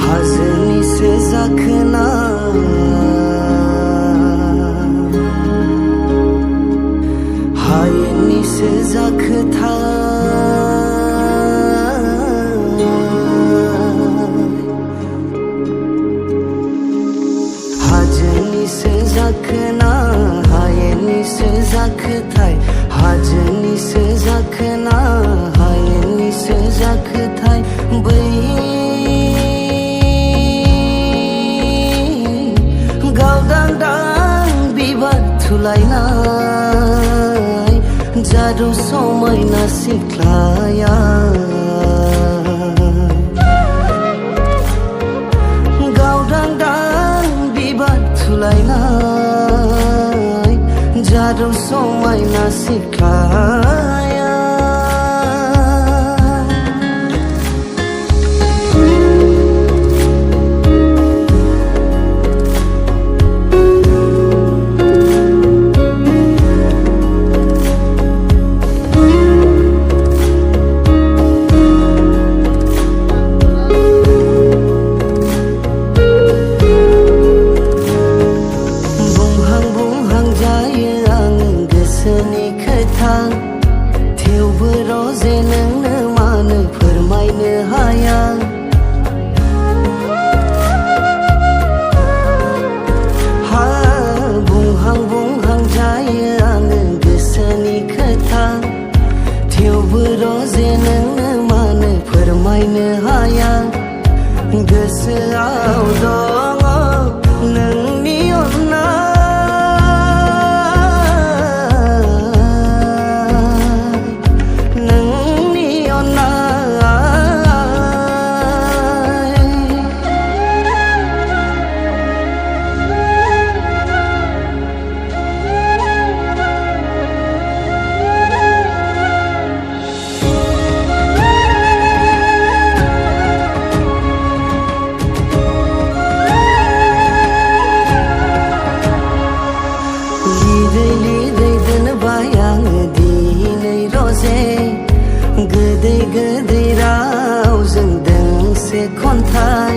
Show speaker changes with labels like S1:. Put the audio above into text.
S1: हाजोनिसो जाखोना हायेननिसो जाखोथाय हाजोनिसो जाखोना हायेननिसो जाखोथाय हाजोनिसो जाखोना हायेननिसो जाखोथाय बै गावदांदां बिबार थुलायनाय जारु समायना सिख्लाया गावदांदां बिबार थुलायनाय जारु समायना सिख्लाया थेवबो रजे नोंनो मानो फोरमायनो हाया हा बुंहां बुंहां जायो आङो गोसोनि खोथा थेवबो रजे नोंनो मानो फोरमायनो हाया गोसोआव दङ नोंनि अननाय लिरै दोनबाय आङो दिनै रजे गोदै गोदै रावजों दोंसे खन्थाइ